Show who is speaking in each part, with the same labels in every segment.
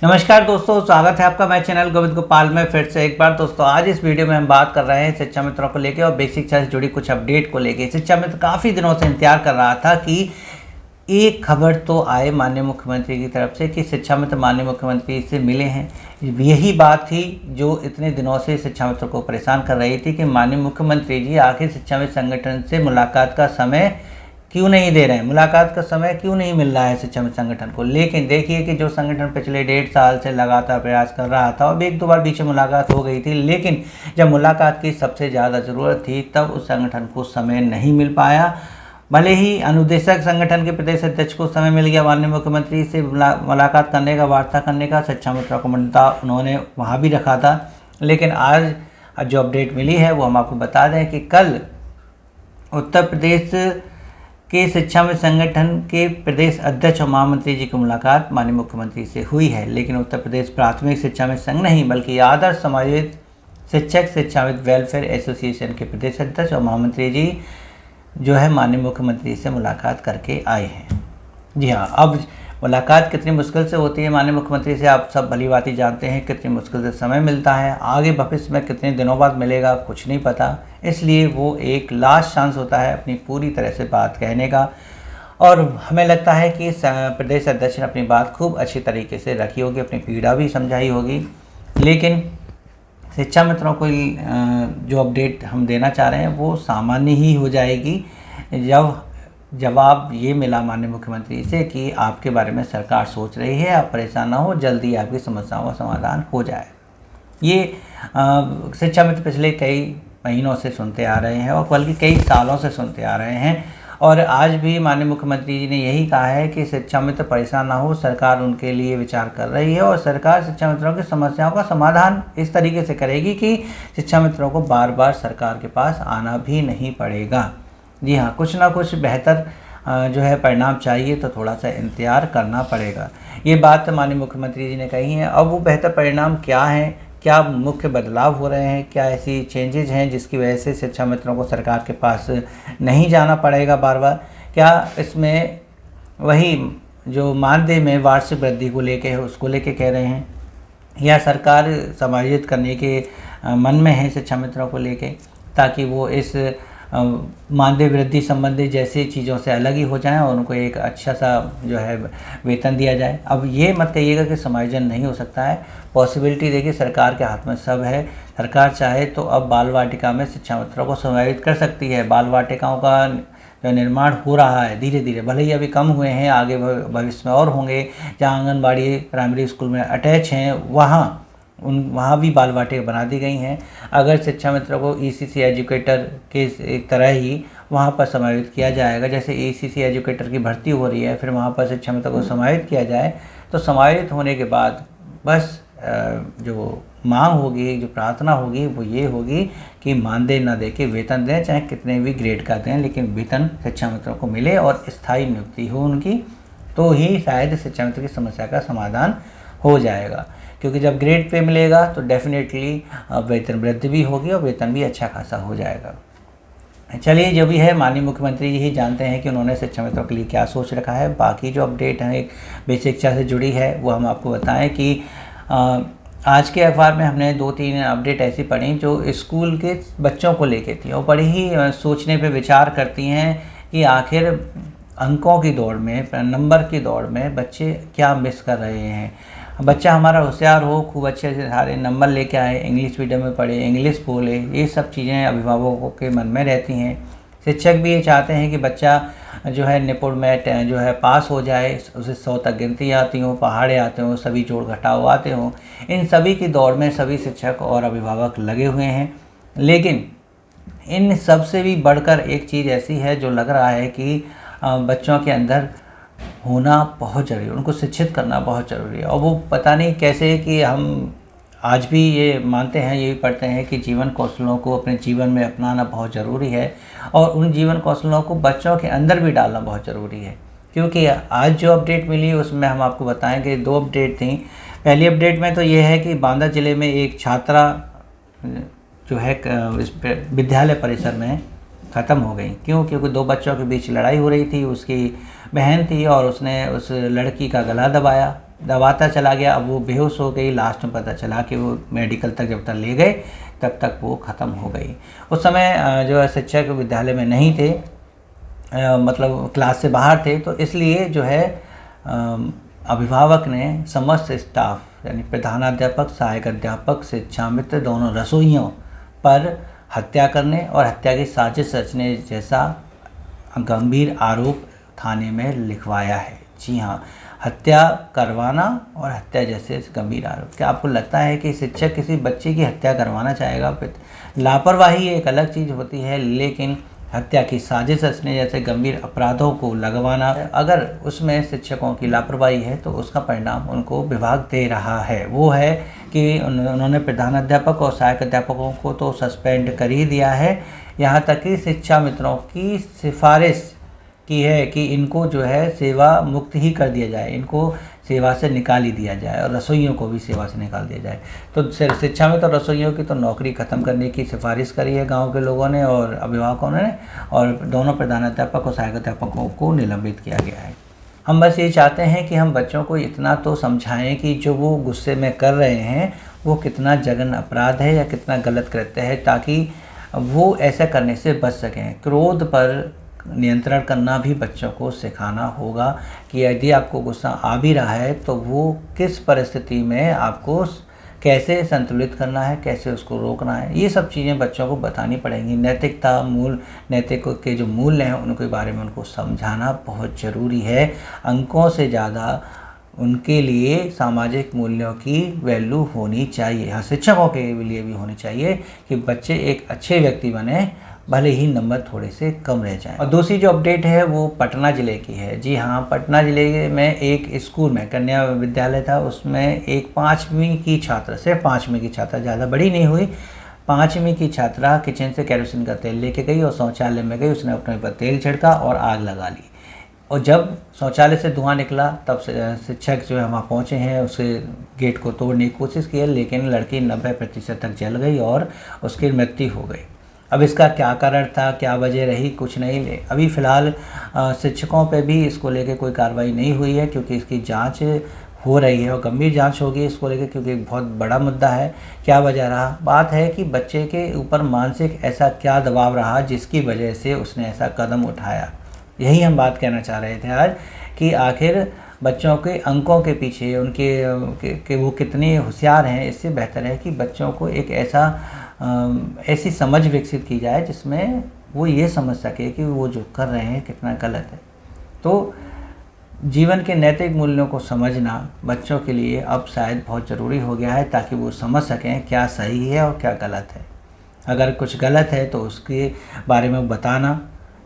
Speaker 1: नमस्कार दोस्तों, स्वागत है आपका मैं चैनल गोविंद गोपाल में फिर से एक बार। दोस्तों आज इस वीडियो में हम बात कर रहे हैं शिक्षा मित्रों को लेके और बेसिक शिक्षा से जुड़ी कुछ अपडेट को लेके। शिक्षा मित्र काफ़ी दिनों से इंतजार कर रहा था कि एक खबर तो आए माननीय मुख्यमंत्री की तरफ से कि शिक्षा मित्र माननीय मुख्यमंत्री से मिले हैं। यही बात थी जो इतने दिनों से शिक्षा मित्रों को परेशान कर रही थी कि माननीय मुख्यमंत्री जी आखिर शिक्षा मित्र संगठन से मुलाकात का समय क्यों नहीं दे रहे हैं, मुलाकात का समय क्यों नहीं मिल रहा है शिक्षा मित्र संगठन को। लेकिन देखिए कि जो संगठन पिछले 1.5 साल से लगातार प्रयास कर रहा था और एक दो बार बीच में मुलाकात हो गई थी, लेकिन जब मुलाकात की सबसे ज़्यादा ज़रूरत थी तब उस संगठन को समय नहीं मिल पाया। भले ही अनुदेशक संगठन के प्रदेश अध्यक्ष को समय मिल गया माननीय मुख्यमंत्री से मुलाकात करने का, वार्ता करने का, शिक्षा मित्रों को मुद्दा उन्होंने वहाँ भी रखा था। लेकिन आज जो अपडेट मिली है वो हम आपको बता दें कि कल उत्तर प्रदेश के शिक्षा मित्र संगठन के प्रदेश अध्यक्ष और महामंत्री जी की मुलाकात माननीय मुख्यमंत्री से हुई है। लेकिन उत्तर प्रदेश प्राथमिक शिक्षा मित्र संघ नहीं बल्कि आदर्श समायोजित शिक्षक शिक्षा मित्र वेलफेयर एसोसिएशन के प्रदेश अध्यक्ष और महामंत्री जी जो है माननीय मुख्यमंत्री से मुलाकात करके आए हैं। जी हाँ, अब मुलाकात कितनी मुश्किल से होती है माननीय मुख्यमंत्री से आप सब भली बात ही जानते हैं। कितनी मुश्किल से समय मिलता है, आगे भविष्य में कितने दिनों बाद मिलेगा कुछ नहीं पता। इसलिए वो एक लास्ट चांस होता है अपनी पूरी तरह से बात कहने का। और हमें लगता है कि प्रदेश अध्यक्ष ने अपनी बात खूब अच्छी तरीके से रखी होगी, अपनी पीड़ा भी समझाई होगी। लेकिन शिक्षा मित्रों को जो अपडेट हम देना चाह रहे हैं वो सामान्य ही हो जाएगी जब जवाब ये मिला माननीय मुख्यमंत्री से कि आपके बारे में सरकार सोच रही है, आप परेशान ना हो, जल्दी आपकी समस्याओं का समाधान हो जाए। ये शिक्षा मित्र पिछले कई महीनों से सुनते आ रहे हैं और बल्कि कई सालों से सुनते आ रहे हैं। और आज भी माननीय मुख्यमंत्री जी ने यही कहा है कि शिक्षा मित्र परेशान ना हो, सरकार उनके लिए विचार कर रही है और सरकार शिक्षा मित्रों की समस्याओं का समाधान इस तरीके से करेगी कि शिक्षा मित्रों को बार बार सरकार के पास आना भी नहीं पड़ेगा। जी हाँ, कुछ ना कुछ बेहतर जो है परिणाम चाहिए तो थोड़ा सा इंतजार करना पड़ेगा। ये बात माननीय मुख्यमंत्री जी ने कही है। अब वो बेहतर परिणाम क्या हैं, क्या मुख्य बदलाव हो रहे हैं, क्या ऐसी चेंजेज हैं जिसकी वजह से शिक्षा मित्रों को सरकार के पास नहीं जाना पड़ेगा बार बार। क्या इसमें वही जो मानदेय में वार्षिक वृद्धि को लेके है उसको लेके कह रहे हैं, या सरकार समायोजित करने के मन में है शिक्षा मित्रों को लेके ताकि वो इस मानदेय वृद्धि संबंधी जैसी चीज़ों से अलग ही हो जाएं और उनको एक अच्छा सा जो है वेतन दिया जाए। अब ये मत कहिएगा कि समायोजन नहीं हो सकता है, पॉसिबिलिटी देखिए सरकार के हाथ में सब है। सरकार चाहे तो अब बाल वाटिका में शिक्षा मित्रों को समायोजित कर सकती है। बाल वाटिकाओं का जो निर्माण हो रहा है धीरे धीरे, भले ही अभी कम हुए हैं, आगे भविष्य में और होंगे। जहाँ आंगनबाड़ी प्राइमरी स्कूल में अटैच हैं वहाँ भी बाल वाटिका बना दी गई हैं। अगर शिक्षा मित्रों को ईसीसी एजुकेटर के एक तरह ही वहाँ पर समायोजित किया जाएगा, जैसे ईसीसी एजुकेटर की भर्ती हो रही है, फिर वहाँ पर शिक्षा मित्रों को समायोजित किया जाए तो समायोजित होने के बाद बस जो मांग होगी, जो प्रार्थना होगी वो ये होगी कि मानदेय ना दे के वेतन दें, चाहे कितने भी ग्रेड का दें, लेकिन वेतन शिक्षा मित्रों को मिले और स्थायी नियुक्ति हो उनकी, तो ही शायद शिक्षा मित्र की समस्या का समाधान हो जाएगा। क्योंकि जब ग्रेड पे मिलेगा तो डेफिनेटली वेतन वृद्धि भी होगी और वेतन भी अच्छा खासा हो जाएगा। चलिए, जो भी है माननीय मुख्यमंत्री जी ही जानते हैं कि उन्होंने शिक्षा मित्रों के लिए क्या सोच रखा है। बाकी जो अपडेट है एक बेसिक शिक्षा से जुड़ी है वो हम आपको बताएं कि आज के अखबार में हमने 2-3 अपडेट ऐसी पढ़ी जो स्कूल के बच्चों को लेके थी और बड़ी ही सोचने पे विचार करती हैं कि आखिर अंकों की दौड़ में, नंबर की दौड़ में बच्चे क्या मिस कर रहे हैं। बच्चा हमारा होशियार हो, खूब अच्छे से सारे नंबर लेके आए, इंग्लिश मीडियम में पढ़े, इंग्लिश बोले, ये सब चीज़ें अभिभावकों के मन में रहती हैं। शिक्षक भी ये चाहते हैं कि बच्चा जो है निपुण में जो है पास हो जाए, उसे 100 तक गिनती आती हो, पहाड़े आते हों, सभी जोड़ घटाव आते हों। इन सभी की दौड़ में सभी शिक्षक और अभिभावक लगे हुए हैं। लेकिन इन सब से भी बढ़कर एक चीज़ ऐसी है जो लग रहा है कि बच्चों के अंदर होना बहुत ज़रूरी है, उनको शिक्षित करना बहुत ज़रूरी है। और वो पता नहीं कैसे कि हम आज भी ये मानते हैं, ये भी पढ़ते हैं कि जीवन कौशलों को अपने जीवन में अपनाना बहुत ज़रूरी है और उन जीवन कौशलों को बच्चों के अंदर भी डालना बहुत ज़रूरी है। क्योंकि आज जो अपडेट मिली उसमें हम आपको बताएं कि 2 अपडेट थी। पहली अपडेट में तो ये है कि बांदा ज़िले में एक छात्रा जो है विद्यालय परिसर में ख़त्म हो गई। क्यों? क्योंकि 2 बच्चों के बीच लड़ाई हो रही थी, उसकी बहन थी और उसने उस लड़की का गला दबाया दबाता चला गया। अब वो बेहोश हो गई। लास्ट में पता चला कि वो मेडिकल तक जब तक ले गए तब तक वो ख़त्म हो गई। उस समय जो है शिक्षक विद्यालय में नहीं थे, मतलब क्लास से बाहर थे, तो इसलिए जो है अभिभावक ने समस्त स्टाफ यानी प्रधानाध्यापक, सहायक अध्यापक, शिक्षा मित्र, दोनों रसोइयों पर हत्या करने और हत्या की साजिश रचने जैसा गंभीर आरोप थाने में लिखवाया है। जी हाँ, हत्या करवाना और हत्या जैसे गंभीर आरोप। क्या आपको लगता है कि शिक्षक किसी बच्चे की हत्या करवाना चाहेगा? लापरवाही एक अलग चीज़ होती है, लेकिन हत्या की साजिश रचने जैसे गंभीर अपराधों को लगवाना, अगर उसमें शिक्षकों की लापरवाही है तो उसका परिणाम उनको विभाग दे रहा है। वो है कि उन्होंने प्रधानाध्यापक और सहायक अध्यापकों को तो सस्पेंड कर ही दिया है, यहाँ तक कि शिक्षा मित्रों की सिफारिश की है कि इनको जो है सेवा मुक्त ही कर दिया जाए, इनको सेवा से निकाल ही दिया जाए और रसोइयों को भी सेवा से निकाल दिया जाए। तो शिक्षा में तो रसोइयों की तो नौकरी ख़त्म करने की सिफारिश करी है गांव के लोगों ने और अभिभावकों ने, और दोनों प्रधानाध्यापक और सहायक अध्यापकों को निलंबित किया गया है। हम बस ये चाहते हैं कि हम बच्चों को इतना तो समझाएं कि जो वो गुस्से में कर रहे हैं वो कितना जघन्य अपराध है या कितना गलत कृत्य है, ताकि वो ऐसा करने से बच सकें। क्रोध पर नियंत्रण करना भी बच्चों को सिखाना होगा कि यदि आपको गुस्सा आ भी रहा है तो वो किस परिस्थिति में आपको कैसे संतुलित करना है, कैसे उसको रोकना है। ये सब चीज़ें बच्चों को बतानी पड़ेंगी। नैतिकता, नैतिक के जो मूल्य हैं उनके बारे में उनको समझाना बहुत ज़रूरी है। अंकों से ज़्यादा उनके लिए सामाजिक मूल्यों की वैल्यू होनी चाहिए। हाँ, शिक्षकों के लिए भी होनी चाहिए कि बच्चे एक अच्छे व्यक्ति बने, भले ही नंबर थोड़े से कम रह जाएं। और दूसरी जो अपडेट है वो पटना ज़िले की है। जी हाँ, पटना ज़िले में एक स्कूल में कन्या विद्यालय था, उसमें एक 5वीं की छात्रा, सिर्फ 5वीं की छात्रा, ज़्यादा बड़ी नहीं हुई, 5वीं की छात्रा किचन से केरोसिन का तेल लेके गई और शौचालय में गई। उसने अपने ऊपर तेल छिड़का और आग लगा ली, और जब शौचालय से धुआं निकला तब शिक्षक जो है वहाँ पहुँचे हैं, उसे गेट को तोड़ने की कोशिश की, लेकिन लड़की 90% तक जल गई और उसकी मृत्यु हो गई। अब इसका क्या कारण था, क्या वजह रही, कुछ नहीं ले अभी फ़िलहाल शिक्षकों पे भी इसको लेके कोई कार्रवाई नहीं हुई है, क्योंकि इसकी जांच हो रही है और गंभीर जांच होगी इसको लेके, क्योंकि एक बहुत बड़ा मुद्दा है। क्या वजह रहा? बात है कि बच्चे के ऊपर मानसिक ऐसा क्या दबाव रहा जिसकी वजह से उसने ऐसा कदम उठाया। यही हम बात कहना चाह रहे थे आज, कि आखिर बच्चों के अंकों के पीछे उनके वो कितने होशियार हैं, इससे बेहतर है कि बच्चों को एक ऐसी समझ विकसित की जाए जिसमें वो ये समझ सके कि वो जो कर रहे हैं कितना गलत है। तो जीवन के नैतिक मूल्यों को समझना बच्चों के लिए अब शायद बहुत ज़रूरी हो गया है, ताकि वो समझ सकें क्या सही है और क्या गलत है। अगर कुछ गलत है तो उसके बारे में बताना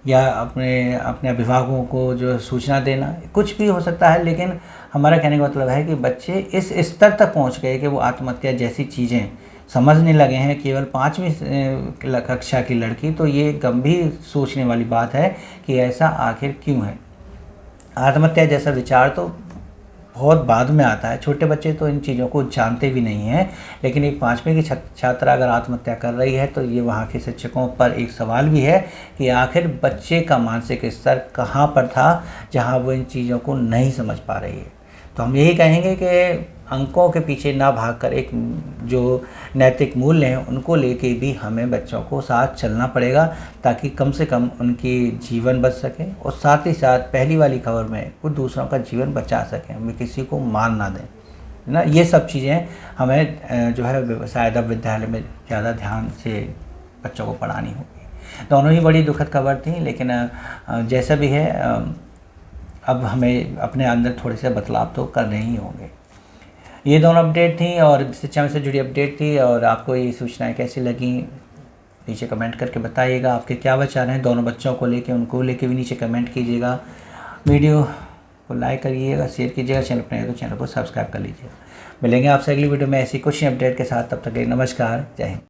Speaker 1: या अपने अभिभावकों को जो सूचना देना, कुछ भी हो सकता है। लेकिन हमारा कहने का मतलब है कि बच्चे इस स्तर तक पहुंच गए कि वो आत्महत्या जैसी चीज़ें समझने लगे हैं, केवल 5वीं कक्षा की लड़की। तो ये गंभीर सोचने वाली बात है कि ऐसा आखिर क्यों है। आत्महत्या जैसा विचार तो बहुत बाद में आता है, छोटे बच्चे तो इन चीज़ों को जानते भी नहीं हैं। लेकिन एक 5वीं की छात्रा अगर आत्महत्या कर रही है तो ये वहाँ के शिक्षकों पर एक सवाल भी है कि आखिर बच्चे का मानसिक स्तर कहाँ पर था जहाँ वो इन चीज़ों को नहीं समझ पा रही है। तो हम यही कहेंगे कि अंकों के पीछे ना भागकर एक जो नैतिक मूल्य हैं उनको लेके भी हमें बच्चों को साथ चलना पड़ेगा, ताकि कम से कम उनकी जीवन बच सके और साथ ही साथ पहली वाली खबर में वो दूसरों का जीवन बचा सकें, हमें किसी को मार ना दें, है ना। ये सब चीज़ें हमें जो है शायद अब विद्यालय में ज़्यादा ध्यान से बच्चों को पढ़ानी होगी। दोनों ही बड़ी दुखद खबर थी, लेकिन जैसा भी है अब हमें अपने अंदर थोड़े से बदलाव तो करने ही होंगे। ये दोनों अपडेट थी और शिक्षा से जुड़ी अपडेट थी। और आपको ये सूचनाएं कैसी लगी नीचे कमेंट करके बताइएगा। आपके क्या विचार हैं दोनों बच्चों को लेके, उनको लेके भी नीचे कमेंट कीजिएगा। वीडियो को लाइक करिएगा, शेयर कीजिएगा, चैनल पर नए तो चैनल को सब्सक्राइब कर लीजिएगा। मिलेंगे आपसे अगली वीडियो में ऐसी कुछ अपडेट के साथ। तब तक के लिए नमस्कार, जय हिंद।